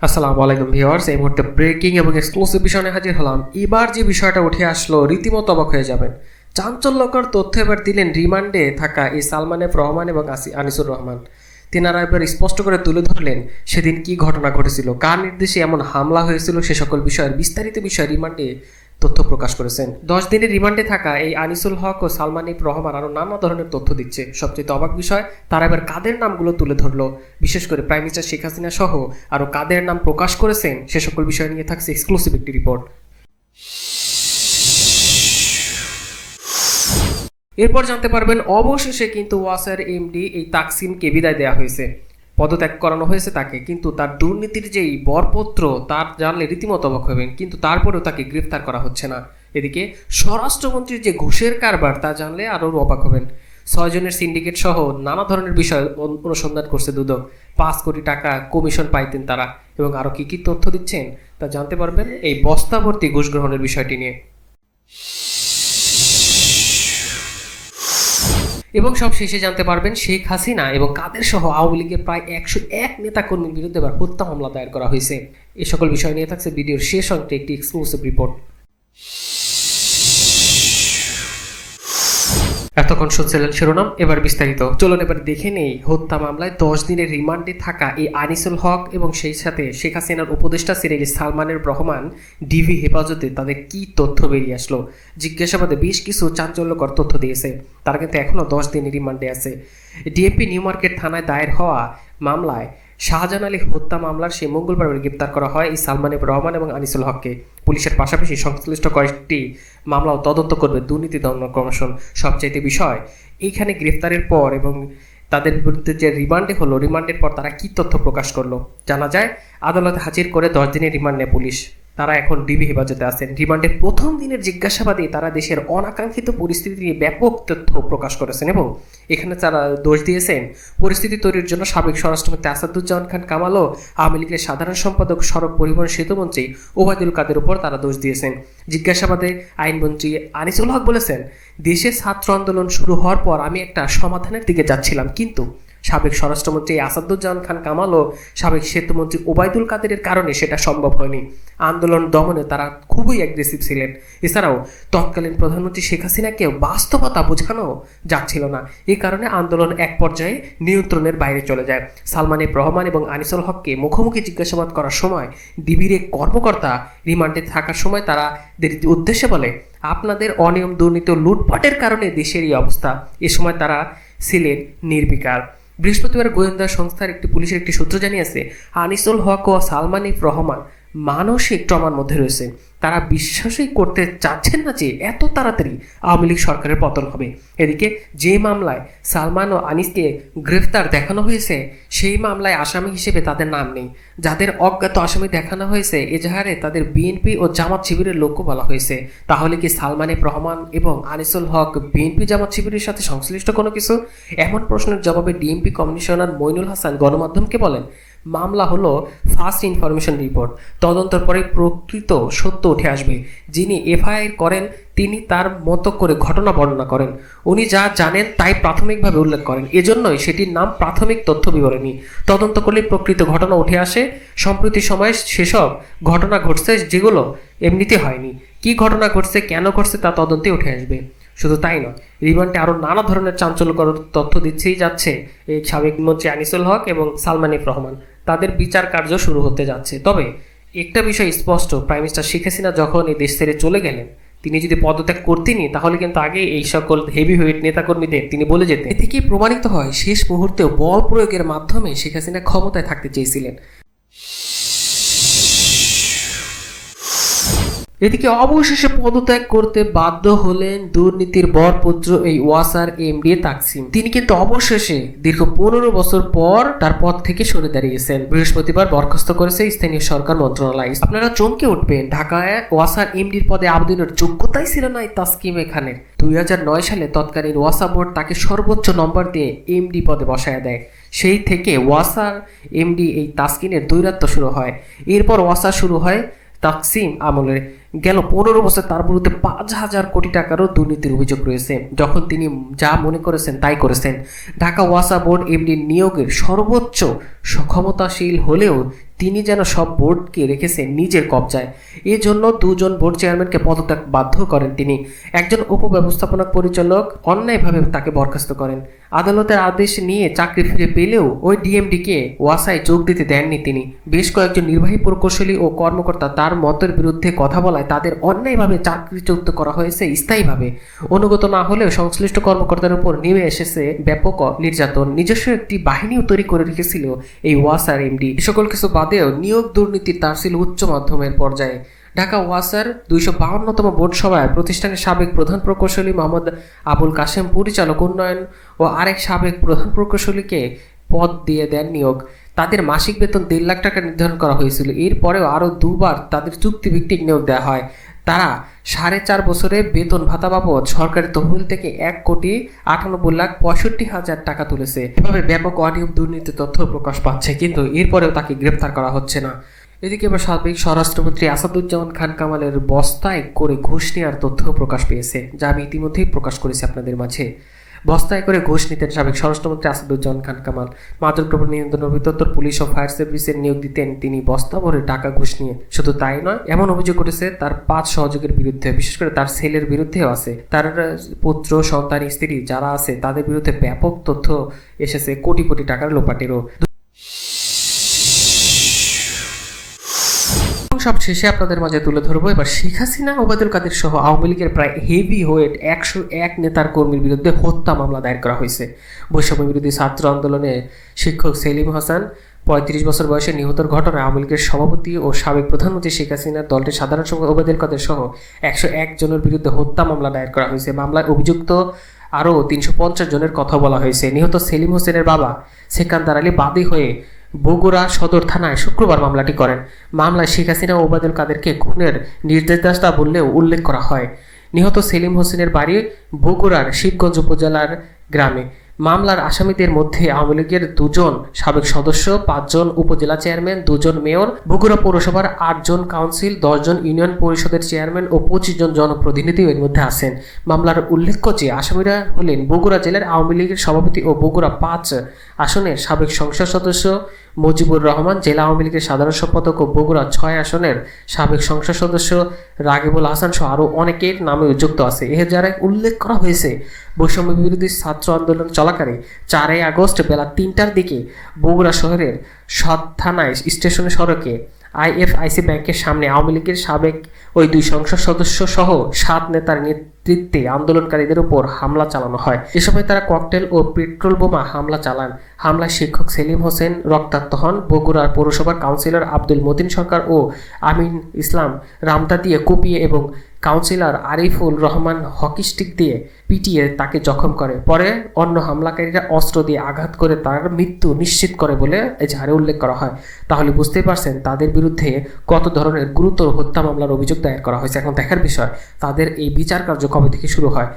আসসালামু আলাইকুম ভিউয়ার্স, এই মুহূর্তে ব্রেকিং এবং এক্সক্লুসিভ বিষয় নিয়ে হাজির হলাম। এবার যে বিষয়টা উঠে আসলো রীতিমতো অবাক হয়ে যাবেন। চাঞ্চল্যকর তথ্য এবার দিলেন রিমান্ডে থাকা এই সালমান এফ রহমান এবং আনিসুর রহমান। তেনারা এবার স্পষ্ট করে তুলে ধরলেন সেদিন কি ঘটনা ঘটেছিল, কার নির্দেশে এমন হামলা হয়েছিল, সে সকল বিষয়ের বিস্তারিত বিষয় রিমান্ডে তথ্য প্রকাশ করেছেন। 10 দিনের রিমান্ডে থাকা এই আনিসুল হক ও সালমান এফ রহমান আরও নানা ধরনের তথ্য দিচ্ছে। সবচেয়ে অবাক বিষয়, তারা এবার কাদের নামগুলো তুলে ধরলো, বিশেষ করে প্রাইম মিনিস্টার শেখ হাসিনা সহ আরও কাদের নাম প্রকাশ করেছেন, সে সকল বিষয় নিয়ে থাকছে এক্সক্লুসিভ একটি রিপোর্ট। এরপর জানতে পারবেন অবশেষে কিন্তু ওয়াসার এমডি এই তাকসিমকে বিদায় দেওয়া হয়েছে, পদত্যাগ করানো হয়েছে তাকে। কিন্তু তার দুর্নীতির যেই বরপত্র তার জানলে রীতিমতো অবাক হবেন, কিন্তু তারপরেও তাকে গ্রেফতার করা হচ্ছে না। এদিকে স্বরাষ্ট্রমন্ত্রীর যে ঘুষের কারবার তা জানলে আরও অবাক হবেন। 6 জনের সিন্ডিকেট সহ নানা ধরনের বিষয় অনুসন্ধান করছে দুদক। 5 কোটি টাকা কমিশন পাইতেন তারা, এবং আরও কী কী তথ্য দিচ্ছেন তা জানতে পারবেন এই বস্তা ভর্তি ঘুষ গ্রহণের বিষয়টি নিয়ে। এবং সব শেষে জানতে পারবেন শেখ হাসিনা এবং কাদের সহ আওয়ামী লীগের প্রায় 101 নেতাকর্মীর বিরুদ্ধে এবার হত্যা মামলা দায়ের করা হয়েছে। এ সকল বিষয় নিয়ে থাকছে ভিডিওর শেষ অংশে একটি এক্সক্লুসিভ রিপোর্ট। এতক্ষণ শুনছিলেন শিরোনাম, এবার বিস্তারিত। চলুন এবার দেখে নেই হত্যা মামলায় 10 দিনের রিমান্ডে থাকা এই আনিসুল হক এবং সেই সাথে শেখ হাসিনার উপদেষ্টা ছিলেন সালমানের রহমান ডিবি হেফাজতে তাদের কি তথ্য বেরিয়ে আসলো। জিজ্ঞাসাবাদে বেশ কিছু চাঞ্চল্যকর তথ্য দিয়েছে। তারা কিন্তু এখনও 10 দিনের রিমান্ডে আছে। ডিএমপি নিউ মার্কেট থানায় দায়ের হওয়া মামলায় শাহজাহান আলী হত্যা মামলার সেই মঙ্গলবার গ্রেপ্তার করা হয় এই সালমান এফ রহমান এবং আনিসুল হককে। পুলিশের পাশাপাশি সংশ্লিষ্ট কয়েকটি মামলাও তদন্ত করবে দুর্নীতি দমন কমিশন। সবচাইতে বিষয়, এইখানে গ্রেফতারের পর এবং তাদের বিরুদ্ধে যে রিমান্ডে হলো, রিমান্ডের পর তারা কি তথ্য প্রকাশ করলো জানা যায়। আদালতে হাজির করে 10 দিনের রিমান্ড নেয় পুলিশ। তারা এখন ডিবি হেফাজতে আছেন। রিমান্ডের প্রথম দিনের জিজ্ঞাসাবাদে তারা দেশের অনাকাঙ্ক্ষিত পরিস্থিতি নিয়ে ব্যাপক তথ্য প্রকাশ করেছেন এবং এখানে তারা দোষ দিয়েছেন পরিস্থিতি তৈরির জন্য সাবেক স্বরাষ্ট্রমন্ত্রী আসাদুজ্জামান খান কামাল ও আওয়ামী লীগের সাধারণ সম্পাদক সড়ক পরিবহন সেতুমন্ত্রী ওবায়দুল কাদের উপর তারা দোষ দিয়েছেন। জিজ্ঞাসাবাদে আইনমন্ত্রী আনিসুল হক বলেছেন, দেশে ছাত্র আন্দোলন শুরু হওয়ার পর আমি একটা সমাধানের দিকে যাচ্ছিলাম, কিন্তু সাবেক স্বরাষ্ট্রমন্ত্রী আসাদুজ্জামান খান কামাল ও সাবেক সেতুমন্ত্রী ওবায়দুল কাদেরের কারণে সেটা সম্ভব হয়নি। আন্দোলন দমনে তারা খুবই অ্যাগ্রেসিভ ছিলেন। এছাড়াও তৎকালীন প্রধানমন্ত্রী শেখ হাসিনাকে বাস্তবতা বোঝানো যাচ্ছিল না। এই কারণে আন্দোলন এক পর্যায়ে নিয়ন্ত্রণের বাইরে চলে যায়। সালমান এফ রহমান এবং আনিসুল হককে মুখোমুখি জিজ্ঞাসাবাদ করার সময় ডিবির এক কর্মকর্তা রিমান্ডে থাকার সময় তাদের উদ্দেশ্যে বলে, আপনাদের অনিয়ম দুর্নীতি ও লুটপাটের কারণে দেশের এই অবস্থা। এ সময় তারা ছিলেন নির্বিকার। বৃহস্পতিবার গোয়েন্দা সংস্থার একটি পুলিশের একটি সূত্র জানিয়েছে, আনিসুল হক ও সালমান এফ রহমান মানসিক ট্রমার মধ্যে রয়েছে। তারা বিশ্বাসই করতে চাচ্ছেন না যে এত তাড়াতাড়ি আওয়ামী লীগ সরকারের পতন হবে। এদিকে যে মামলায় সালমান ও আনিসকে গ্রেফতার দেখানো হয়েছে সেই মামলায় আসামি হিসেবে তাদের নাম নেই। যাদের অজ্ঞাত আসামি দেখানো হয়েছে এজাহারে তাদের বিএনপি ও জামাত শিবিরের লক্ষ্য বলা হয়েছে। তাহলে কি সালমান এফ রহমান এবং আনিসুল হক বিএনপি জামাত শিবিরের সাথে সংশ্লিষ্ট কোনো কিছু? এমন প্রশ্নের জবাবে ডিএমপি কমিশনার মইনুল হাসান গণমাধ্যমকে বলেন, মামলা হলো ফার্স্ট ইনফরমেশন রিপোর্ট। তদন্তের পরে প্রকৃত সত্য উঠে আসবে। যিনি এফআইআর করেন তিনি তার মতো করে ঘটনা বর্ণনা করেন। উনি যা জানেন তাই প্রাথমিকভাবে উল্লেখ করেন, এজন্যই সেটির নাম প্রাথমিক তথ্য বিবরণী। তদন্ত করলে প্রকৃত ঘটনা উঠে আসে। সম্প্রতি সময়ে সেসব ঘটনা ঘটছে যেগুলো এমনিতে হয়নি। কি ঘটনা ঘটছে, কেন ঘটছে তা তদন্তে উঠে আসবে। শুধু তাই নয়, রিমান্ডে আরও নানা ধরনের চাঞ্চল্যকর তথ্য দিচ্ছেই যাচ্ছে এই সাবেক মন্ত্রী আনিসুল হক এবং সালমান এফ রহমান। তাদের বিচার কার্য শুরু হতে যাচ্ছে। তবে একটা বিষয় স্পষ্ট, প্রাইম মিনিস্টার শেখ হাসিনা যখন এই দেশ ছেড়ে চলে গেলেন, তিনি যদি পদত্যাগ করতেনই তাহলে কিন্তু আগে এই সকল হেভিওয়েট নেতাকর্মীদের তিনি বলে যেতেন। এ থেকেই প্রমাণিত হয় শেষ মুহূর্তেও বল প্রয়োগের মাধ্যমে শেখ হাসিনা ক্ষমতায় থাকতে চেয়েছিলেন। এদিকে অবশেষে পদত্যাগ করতে বাধ্য হলেন দুর্নীতির বরপুত্র এই ওয়াসার এমডি তাকসিম। তিনি কিন্তু অবশেষে দীর্ঘ 15 বছর পর তার পদ থেকে সরে দাঁড়িয়েছেন। বৃহস্পতিবার বরখাস্ত করেছে স্থানীয় সরকার মন্ত্রণালয়। আপনারা চমকে উঠবেন, ঢাকায় ওয়াসার এমডির পদে আবেদনের যোগ্যতাই ছিল না এই তাসকিম এখানের। 2009 সালে তৎকালীন ওয়াসা বোর্ড তাকে সর্বোচ্চ নম্বর দিয়ে এমডি পদে বসায় দেয়। সেই থেকে ওয়াসার এমডি এই তাসকিনের দৈরাত্ম্য শুরু হয়। এরপর ওয়াসা শুরু হয় তাকসিম আমলের। গেল 15 বছর তার বিরুদ্ধে 5,000 কোটি টাকারও দুর্নীতির অভিযোগ রয়েছে। যখন তিনি যা মনে করেছেন তাই করেছেন। ঢাকা ওয়াসা বোর্ড এমডি নিয়োগের সর্বোচ্চ ক্ষমতাশীল হলেও তিনি যেন সব বোর্ডকে রেখেছেন নিজের কবজায়। এজন্য 2 জন বোর্ড চেয়ারম্যানকে পদত্যাগ বাধ্য করেন তিনি। একজন উপব্যবস্থাপনা পরিচালক অন্যায়ভাবে তাকে বরখাস্ত করেন। আদালতের আদেশ নিয়ে চাকরি ফিরে পেলেও ওই ডিএমডিকে ওয়াসায় যোগ দিতে দেননি তিনি। বেশ কয়েকজন নির্বাহী প্রকৌশলী ও কর্মকর্তা তার মতের বিরুদ্ধে কথা বলায় তাদের অন্যায়ভাবে চাকরিচ্যুত করা হয়েছে স্থায়ীভাবে। অনুগত না হলেও সংশ্লিষ্ট কর্মকর্তার উপর নেমে এসেছে ব্যাপক নির্যাতন। নিজস্ব একটি বাহিনীও তৈরি করে রেখেছিল এই ওয়াসার এমডি। সকল কিছু বাদেও নিয়োগ দুর্নীতি তার ছিল উচ্চ মাধ্যমের পর্যায়ে। ঢাকা ওয়াসার 252তম বোর্ড সভায় প্রতিষ্ঠানের সাবেক প্রধান প্রকৌশলী মোহাম্মদ আবুল কাশেম পরিচালক উন্নয়ন ও আরেক সাবেক প্রধান প্রকৌশলীকে পদ দিয়ে দেন নিয়োগ। তাদের মাসিক বেতন 1.5 লাখ টাকা নির্ধারণ করা হয়েছিল। এরপরেও আরও 2 বার তাদের চুক্তিভিত্তিক নিয়োগ দেওয়া হয়। তারা 4.5 বছরে বেতন ভাতা বাবদ সরকারি তহবিল থেকে 1,98,65,00,000 টাকা তুলেছে। এভাবে ব্যাপক অনিয়ম দুর্নীতি তথ্য প্রকাশ পাচ্ছে, কিন্তু এরপরেও তাকে গ্রেপ্তার করা হচ্ছে না। এদিকে এবার সাবেক স্বরাষ্ট্রমন্ত্রী আসাদুজ্জামান খান কামালের বস্তায় করে ঘুষ নেওয়ার তথ্য প্রকাশ পেয়েছে, যা আমি ইতিমধ্যেই প্রকাশ করেছি আপনাদের মাঝে। বস্তায় করে ঘুষ নিতেন সাবেক স্বরাষ্ট্রমন্ত্রী আসাদুজ্জামান খান কামাল। মাদকদ্রব্য নিয়ন্ত্রণ অধিদপ্তর, পুলিশ ও ফায়ার সার্ভিসের নিয়োগ দিতেন তিনি বস্তা ভরে টাকা ঘুষ নিয়ে। শুধু তাই নয়, এমন অভিযোগ উঠেছে তার 5 সহযোগীর বিরুদ্ধে, বিশেষ করে তার ছেলের বিরুদ্ধেও আছে। তার পুত্র, সন্তান, স্ত্রী যারা আছে তাদের বিরুদ্ধে ব্যাপক তথ্য এসেছে কোটি কোটি টাকার লোপাটেরও। সব শেষে আপনাদের মাঝে তুলে ধরবো এবার শেখ হাসিনা, ওবায়দুল কাদের সহ আওয়ামী লীগের প্রায় হেভি ওয়েট 101 নেতার কর্মীর বিরুদ্ধে হত্যা মামলা দায়ের করা হয়েছে। বৈষম্য বিরোধী ছাত্র আন্দোলনে শিক্ষক সেলিম হাসান 35 বছর বয়সে নিহতের ঘটনায় আওয়ামী লীগের সভাপতি ও সাবেক প্রধানমন্ত্রী শেখ হাসিনার দলটির সাধারণ সম্পাদক ওবায়দুল কাদের সহ 101 জনের বিরুদ্ধে হত্যা মামলা দায়ের করা হয়েছে। মামলায় অভিযুক্ত আরও 350 জনের কথা বলা হয়েছে। নিহত সেলিম হোসেনের বাবা সেকান্দার আলী বাদী হয়ে বগুড়া সদর থানায় শুক্রবার মামলাটি করেন। মামলায় শেখ হাসিনা ও ওবায়দুল কাদেরকে খুনের নির্দেশদাতা বললেও উল্লেখ করা হয়। নিহত সেলিম হোসেনের বাড়ি বগুড়ার শিবগঞ্জ উপজেলার গ্রামে। মামলার আসামিদের মধ্যে আওয়ামী লীগের 2 জন সাবেক সদস্য, 5 জন উপজেলা চেয়ারম্যান, 2 জন মেয়র, বগুড়া পৌরসভার 8 জন কাউন্সিল, 10 জন ইউনিয়ন পরিষদের চেয়ারম্যান ও 25 জন জনপ্রতিনিধি এর মধ্যে আছেন। মামলার উল্লেখ্য যে আসামিরা হলেন বগুড়া জেলার আওয়ামী লীগের সভাপতি ও বগুড়া 5 আসনের সাবেক সংসদ সদস্য মুজিবুর রহমান, জেলা আওয়ামী লীগের সাধারণ সম্পাদক ও বগুড়া 6 আসনের সাবেক সংসদ সদস্য রাগিবুল হাসান সহ আরও অনেকের নামে যুক্ত আছে। এর যারা উল্লেখ করা হয়েছে বৈষম্য বিরোধী ছাত্র আন্দোলন চলাকালে 4 আগস্ট বেলা 3টার দিকে বগুড়া শহরের সদ থানায় স্টেশন সড়কে আইএফআইসি ব্যাংকের সামনে আওয়ামী লীগের সাবেক ওই 2 সংসদ সদস্য সহ 7 নেতার নেতৃত্বে আন্দোলনকারীদের উপর হামলা চালানো হয়। এ সময় তারা ককটেল ও পেট্রোল বোমা হামলা চালান। হামলায় শিক্ষক সেলিম হোসেন রক্তাক্ত হন। বগুড়ার পৌরসভার কাউন্সিলর আব্দুল মতিন সরকার ও আমিন ইসলাম রামদা দিয়ে কুপিয়ে এবং councillor Ariful Rahman hockey stick দিয়ে পিটিয়ে তাকে জখম করে। পরে অন্য হামলাকারীরা অস্ত্র দিয়ে আঘাত করে তার মৃত্যু নিশ্চিত করে বলে এজাহারে উল্লেখ করা হয়। তাহলে বুঝতেই পারছেন তাদের বিরুদ্ধে কত ধরনের গুরুতর হত্যা মামলার অভিযোগ দায়ের করা হয়েছে। এখন দেখার বিষয় তাদের এই বিচার কার্য কবে থেকে শুরু হয়।